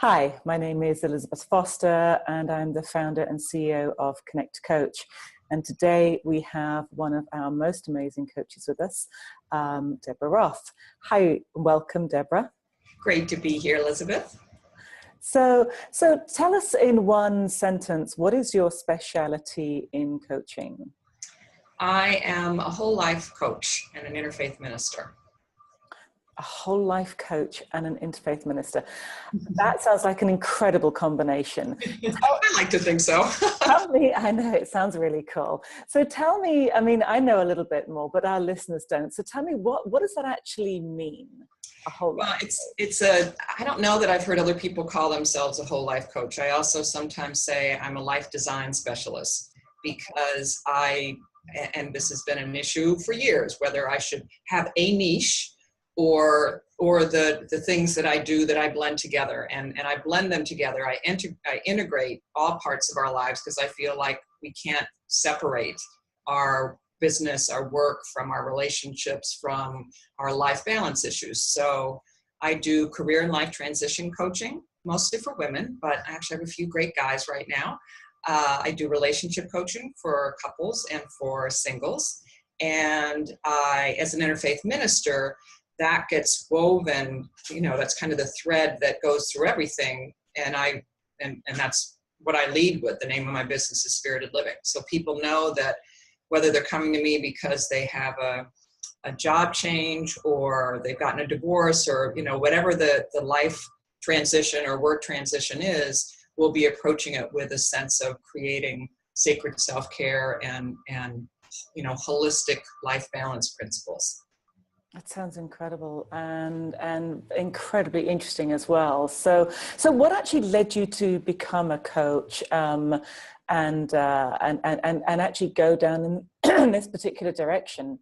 Hi, my name is Elizabeth Foster and I'm the founder and CEO of Connect Coach. And today we have one of our most amazing coaches with us, Deborah Roth. Hi, welcome, Deborah. Great to be here, Elizabeth. So tell us in one sentence, what is your speciality in coaching? I am a whole life coach and an interfaith minister. A whole life coach and an interfaith minister. That sounds like an incredible combination. I like to think so. Tell me, I know it sounds really cool. So tell me, I mean, I know a little bit more, but our listeners don't. So tell me, what does that actually mean? A whole life. Well, I don't know that I've heard other people call themselves a whole life coach. I also sometimes say I'm a life design specialist because and this has been an issue for years, whether I should have a niche or the things that I do that I blend together, and I blend them together. I integrate all parts of our lives because I feel like we can't separate our business, our work from our relationships, from our life balance issues. So I do career and life transition coaching, mostly for women, but I actually have a few great guys right now. I do relationship coaching for couples and for singles. And I, as an interfaith minister, that gets woven, that's kind of the thread that goes through everything. And that's what I lead with. The name of my business is Spirited Living. So people know that whether they're coming to me because they have a job change or they've gotten a divorce or, whatever the life transition or work transition is, we'll be approaching it with a sense of creating sacred self-care and holistic life balance principles. That sounds incredible and incredibly interesting as well. So what actually led you to become a coach and actually go down in this particular direction?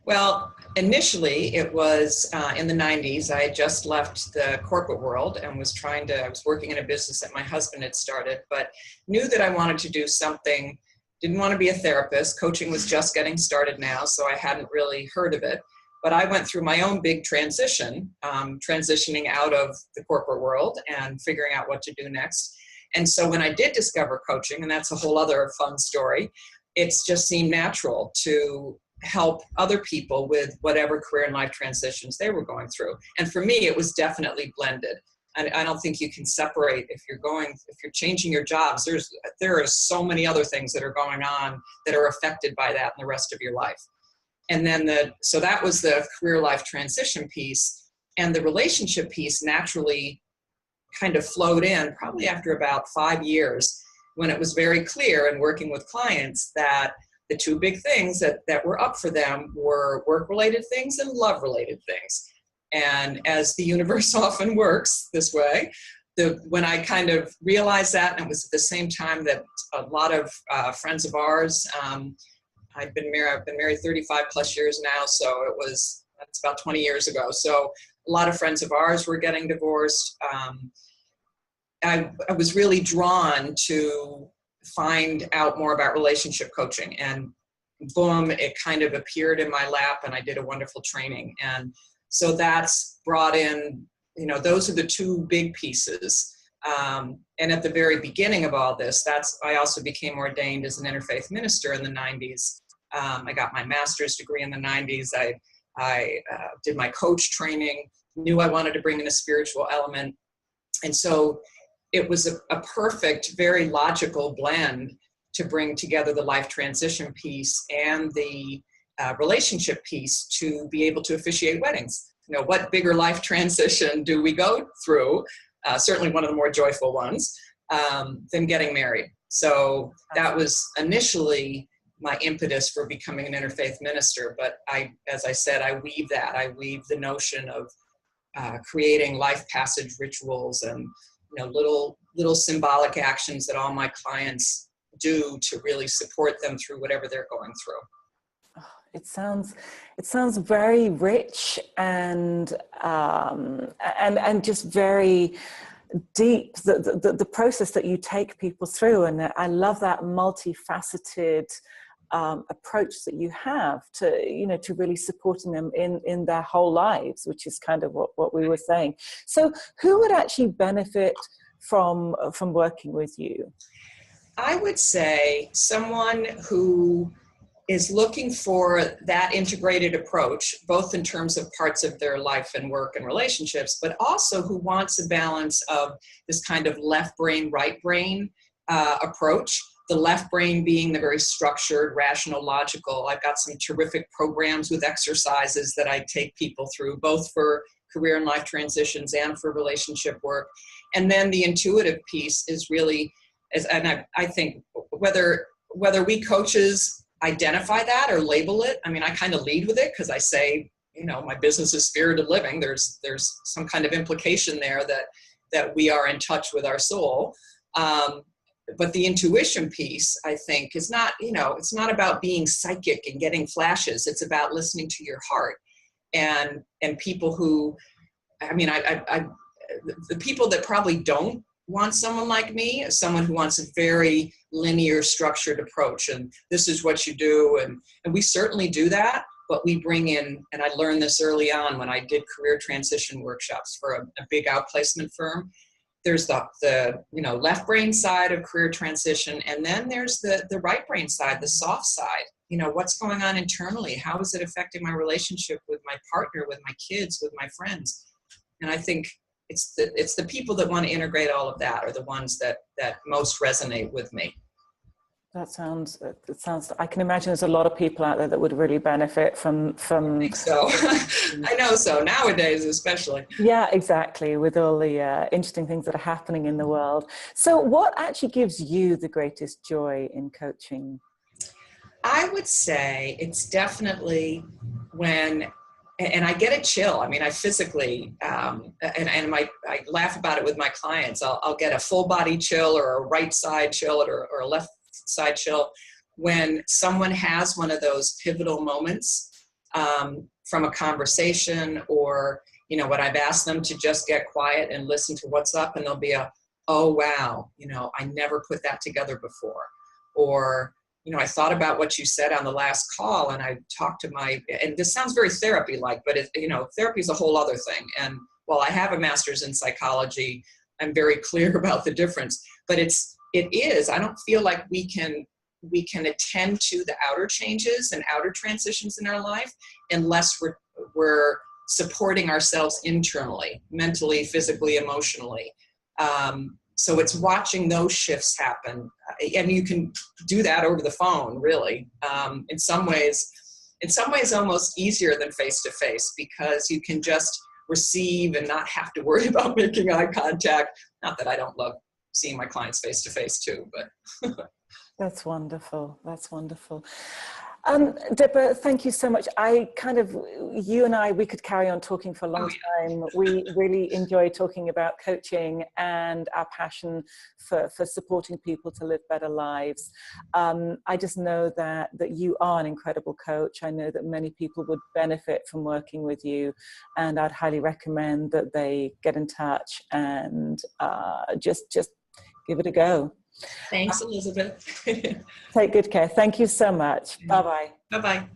Well, initially it was in the 90s. I had just left the corporate world and I was working in a business that my husband had started, but knew that I wanted to do something, didn't want to be a therapist. Coaching was just getting started now, so I hadn't really heard of it. But I went through my own big transition, transitioning out of the corporate world and figuring out what to do next. And so when I did discover coaching, and that's a whole other fun story, it's just seemed natural to help other people with whatever career and life transitions they were going through. And for me, it was definitely blended. And I don't think you can separate if you're changing your jobs. There are so many other things that are going on that are affected by that in the rest of your life. And then so that was the career life transition piece, and the relationship piece naturally kind of flowed in probably after about 5 years, when it was very clear in working with clients that the two big things that were up for them were work-related things and love-related things. And as the universe often works this way, when I kind of realized that, and it was at the same time that a lot of friends of ours, I've been married 35 plus years now, so that's about 20 years ago. So a lot of friends of ours were getting divorced. I was really drawn to find out more about relationship coaching, and boom, it kind of appeared in my lap, and I did a wonderful training. And so that's brought in, those are the two big pieces. And at the very beginning of all this, I also became ordained as an interfaith minister in the 90s. I got my master's degree in the 90s. I did my coach training, knew I wanted to bring in a spiritual element. And so it was a perfect, very logical blend to bring together the life transition piece and the relationship piece to be able to officiate weddings. What bigger life transition do we go through? Certainly one of the more joyful ones, than getting married. So that was initially my impetus for becoming an interfaith minister. But as I said, I weave the notion of creating life passage rituals and little symbolic actions that all my clients do to really support them through whatever they're going through. It sounds very rich and just very deep, the process that you take people through. And I love that multifaceted approach that you have to, to really supporting them in their whole lives, which is kind of what we were saying. So who would actually benefit from working with you? I would say someone who is looking for that integrated approach, both in terms of parts of their life and work and relationships, but also who wants a balance of this kind of left brain, right brain approach. The left brain being the very structured, rational, logical. I've got some terrific programs with exercises that I take people through, both for career and life transitions and for relationship work. And then the intuitive piece is really, and I think whether we coaches identify that or label it, I mean, I kind of lead with it because I say, my business is spirited living. There's some kind of implication there that we are in touch with our soul. But the intuition piece, I think, is not, it's not about being psychic and getting flashes. It's about listening to your heart. And people who, I mean, the people that probably don't want someone like me, someone who wants a very linear, structured approach, and this is what you do, and we certainly do that, but we bring in, and I learned this early on when I did career transition workshops for a big outplacement firm. There's the left brain side of career transition, and then there's the right brain side, the soft side. What's going on internally? How is it affecting my relationship with my partner, with my kids, with my friends? And I think it's the people that want to integrate all of that are the ones that most resonate with me. It sounds, I can imagine there's a lot of people out there that would really benefit from. I think so. I know so, nowadays especially. Yeah, exactly, with all the interesting things that are happening in the world. So what actually gives you the greatest joy in coaching? I would say it's definitely when, and I get a chill. I mean, I physically, and I laugh about it with my clients. I'll get a full body chill or a right side chill or a left side chill when someone has one of those pivotal moments from a conversation, or when I've asked them to just get quiet and listen to what's up, and there'll be oh wow, I never put that together before, or I thought about what you said on the last call, and I talked to and this sounds very therapy-like, but therapy is a whole other thing. And while I have a master's in psychology, I'm very clear about the difference. But it is, I don't feel like we can attend to the outer changes and outer transitions in our life unless we're supporting ourselves internally, mentally, physically, emotionally. So it's watching those shifts happen. And you can do that over the phone, really. In some ways almost easier than face-to-face, because you can just receive and not have to worry about making eye contact. Not that I don't love seeing my clients face-to-face too, but. That's wonderful. That's wonderful. Deborah, thank you so much. You and I, we could carry on talking for a long time. We really enjoy talking about coaching and our passion for supporting people to live better lives. I just know that you are an incredible coach. I know that many people would benefit from working with you, and I'd highly recommend that they get in touch and just give it a go. Thanks, Elizabeth. Take good care. Thank you so much. Bye-bye. Bye-bye.